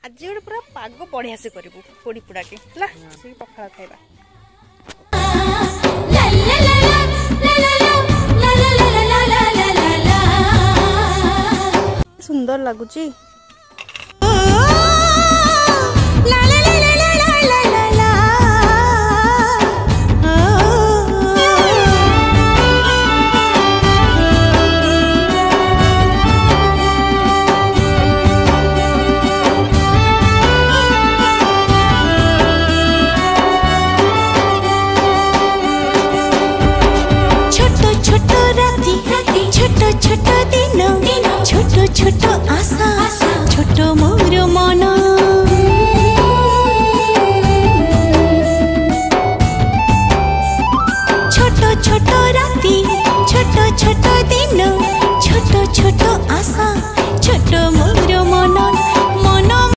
आज गोटे पूरा पाग बढ़िया से करू पोड़ी पोड़ा के पखाड़ खाइबा। सुंदर लगुची छोटो आशा छोटो मोर मन छोटो छोटो राती छोटो छोटो दिन छोटो छोटो आशा छोटो